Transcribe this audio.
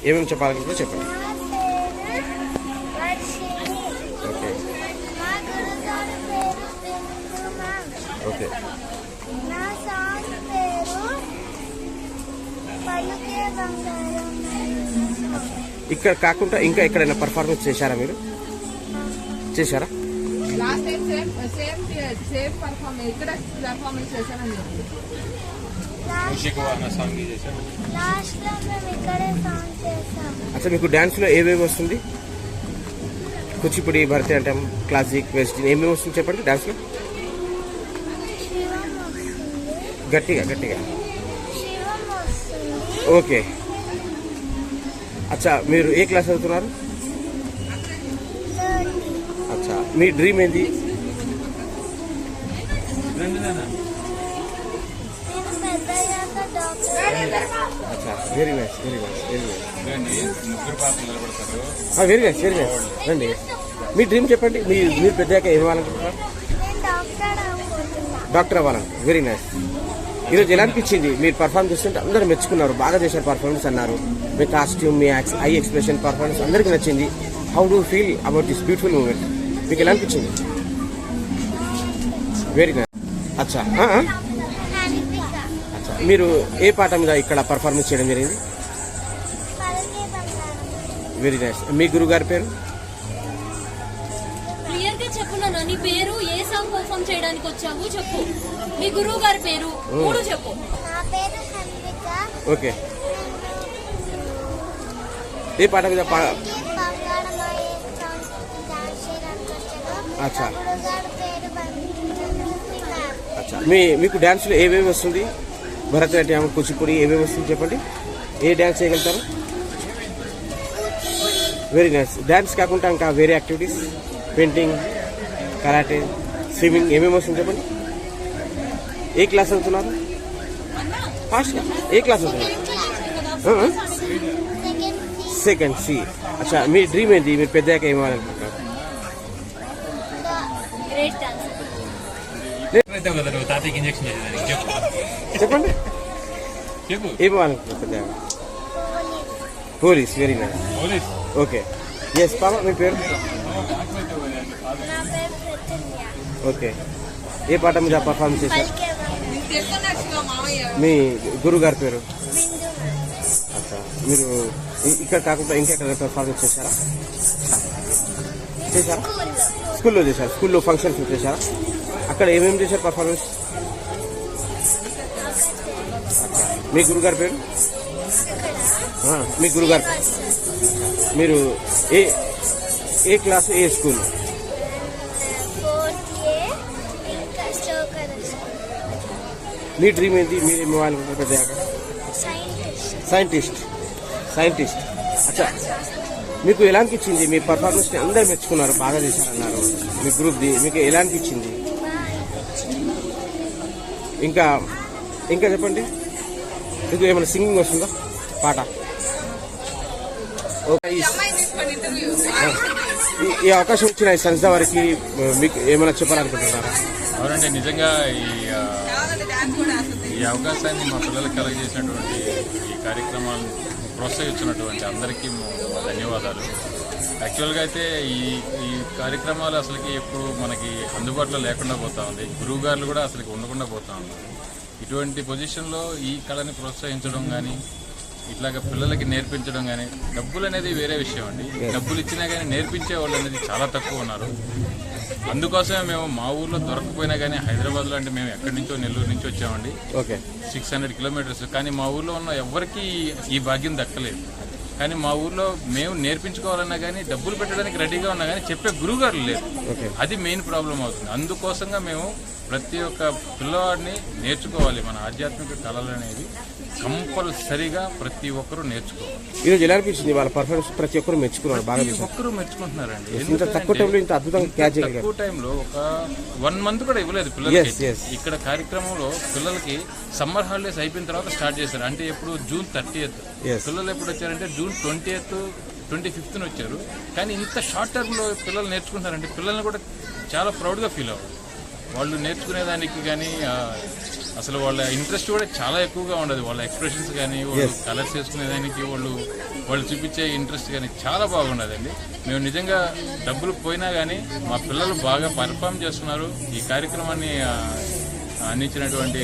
ఏమేమి చెప్పాలనుకుంటే చెప్పండి. ఓకే ఓకే ఇక్కడ కాకుండా ఇంకా ఎక్కడైనా పర్ఫార్మెన్స్ చేశారా మీరు? చేశారా? అసలు మీకు డాన్స్ లో ఏమేమి వస్తుంది? కూచిపూడి, భరతనాట్యం, క్లాసిక్, వెస్టర్న్ ఏమేమి వస్తుంది చెప్పండి డాన్స్ లో. గట్టిగా గట్టిగా. ఓకే. అచ్చా, మీరు ఏ క్లాస్ చదువుతున్నారు? అచ్చా, మీ డ్రీమ్ ఏంది? అచ్చా, very nice very nice very nice very nice very nice. రండి, మీ డ్రీమ్ చెప్పండి. మీరు పెద్దగా ఏం అవ్వాలనుకుంటున్నారు? డాక్టర్ అవ్వాలని. Very nice. ఈరోజు ఎలా అనిపించింది? మీరు పర్ఫార్మ్ చేస్తుంటే అందరూ మెచ్చుకున్నారు, బాగా చేశారు పర్ఫార్మెన్స్ అన్నారు. మీ కాస్ట్యూమ్, మీ ఐ ఎక్స్ప్రెషన్, పర్ఫార్మెన్స్ అందరికీ నచ్చింది. How do feel about this beautiful moment? మీకు ఎలా అనిపించింది? Very nice. అచ్చా అచ్చా, మీరు ఏ పాట మీద ఇక్కడ పర్ఫార్మెన్స్ చేయడం జరిగింది? Very nice. మీ గురువు గారి పేరు? చెప్పున్నాను. నీ పేరు, ఏ సాంగ్ పర్ఫార్మ్ చేయడానికి వచ్చావు చెప్పు. నీ గురువు గారి పేరు మూడు చెప్పు. ఓకే. ఏ పాట మీద? అచ్చా అచ్చా, మీకు డ్యాన్స్లో ఏమేమి వస్తుంది? భరతనాట్యం, కూచిపూడి ఏమేమి వస్తుంది చెప్పండి. ఏ డ్యాన్స్ చేయగలుగుతారు? Very nice. డ్యాన్స్ కాకుండా ఇంకా వేరే యాక్టివిటీస్, పెయింటింగ్, కరాటే, స్విమ్మింగ్ ఏమేమి వస్తుంది చెప్పండి. ఏ క్లాస్ చదువుతున్నారు? ఫాస్ట్గా ఏ క్లాస్ చదువుతున్నారు? Second C. అచ్చా, మీ డ్రీమ్ ఏంటి? మీరు పెద్దగా ఏమవ్వాలనుకుంటున్నారు? చెప్పండి, ఏమవ్వాలనుకుంటున్నారు పెద్దగా? Police. Very nice. Okay. Yes పాప, మీ పేరు? ఓకే. ఏ పాట మీద పర్ఫార్మెన్స్ చేశారు? మీ గురువు గారి పేరు? అచ్చా, మీరు ఇక్కడ కాకుండా ఇంకెక్కడ పర్ఫార్మెన్స్ చేశారా? స్కూల్లో చేశారు. స్కూల్లో ఫంక్షన్స్ చేశారా? అక్కడ ఏమేమి చేశారు పర్ఫార్మెన్స్? అచ్చా, మీ గురుగారి పేరు? మీ గురుగారు మీరు ఏ క్లాస్, ఏ స్కూల్? మీ డ్రీమ్ ఏంటి? మీరు ఏమి అవ్వాలనుకుంటారు? సైంటిస్ట్. సైంటిస్ట్. అచ్చా, మీకు ఎలా అనిపించింది? మీ పర్ఫార్మెన్స్ని అందరు మెచ్చుకున్నారు, బాగా చేశారన్నారు మీ గ్రూప్ది. మీకు ఎలా అనిపించింది? ఇంకా ఇంకా చెప్పండి. మీకు ఏమైనా సింగింగ్ వస్తుందా? పాట? ఈ అవకాశం ఇచ్చిన ఈ సంస్థ వారికి మీకు ఏమైనా చెప్పాలనుకుంటున్నారా? అవునండి, నిజంగా ఈ అవకాశాన్ని మా పిల్లలకు కలగజేసినటువంటి ఈ కార్యక్రమాలను ప్రోత్సహించినటువంటి అందరికీ ధన్యవాదాలు. యాక్చువల్గా అయితే ఈ కార్యక్రమాలు అసలుకి ఎప్పుడు మనకి అందుబాటులో లేకుండా పోతా ఉంది. గురువు గారులు కూడా అసలుకి ఉండకుండా పోతా ఉన్నారు. ఇటువంటి పొజిషన్లో ఈ కళని ప్రోత్సహించడం కానీ, ఇట్లాగా పిల్లలకి నేర్పించడం కానీ, డబ్బులు అనేది వేరే విషయం అండి. డబ్బులు ఇచ్చినా కానీ నేర్పించే వాళ్ళు అనేది చాలా తక్కువ ఉన్నారు. అందుకోసమే మేము మా ఊర్లో దొరకపోయినా కానీ హైదరాబాద్లో, అంటే మేము ఎక్కడి నుంచో నెల్లూరు నుంచి వచ్చామండి. 600 కిలోమీటర్స్. కానీ మా ఊర్లో ఉన్న ఎవరికి ఈ భాగ్యం దక్కలేదు. కానీ మా ఊర్లో మేము నేర్పించుకోవాలన్నా కానీ, డబ్బులు పెట్టడానికి రెడీగా ఉన్నా కానీ చెప్పే గురువుగారు లేరు. అది మెయిన్ ప్రాబ్లం అవుతుంది. అందుకోసంగా మేము ప్రతి ఒక్క పిల్లవాడిని నేర్చుకోవాలి. మన ఆధ్యాత్మిక కళలు అనేవి కంపల్సరిగా ప్రతి ఒక్కరూ నేర్చుకోవాలి. ఈరోజు ఎలా అనిపించింది? వాళ్ళ పర్ఫార్మెన్స్ ప్రతి ఒక్కరు మెచ్చుకున్నారు, బాగా ఒక్కరు మెచ్చుకుంటున్నారండి. తక్కువ టైంలో ఇంత అద్భుతంగా తక్కువ టైంలో ఒక 1 మంత్ కూడా ఇవ్వలేదు పిల్లలకి. ఇక్కడ కార్యక్రమంలో పిల్లలకి సమ్మర్ హాలిడేస్ అయిపోయిన తర్వాత స్టార్ట్ చేశారు. అంటే ఎప్పుడు June 30th. పిల్లలు ఎప్పుడు వచ్చారంటే June 20th, 25th వచ్చారు. కానీ ఇంత షార్ట్ టర్మ్లో పిల్లలు నేర్చుకుంటారంటే పిల్లల్ని కూడా చాలా ప్రౌడ్గా ఫీల్ అవ్వాలి. వాళ్ళు నేర్చుకునేదానికి కానీ అసలు వాళ్ళ ఇంట్రెస్ట్ కూడా చాలా ఎక్కువగా ఉండదు. వాళ్ళ ఎక్స్ప్రెషన్స్ కానీ, వాళ్ళు కలర్స్ వేసుకునేదానికి వాళ్ళు చూపించే ఇంట్రెస్ట్ కానీ చాలా బాగున్నదండి. మేము నిజంగా డబ్బులు పోయినా కానీ మా పిల్లలు బాగా పర్ఫామ్ చేస్తున్నారు. ఈ కార్యక్రమాన్ని అందించినటువంటి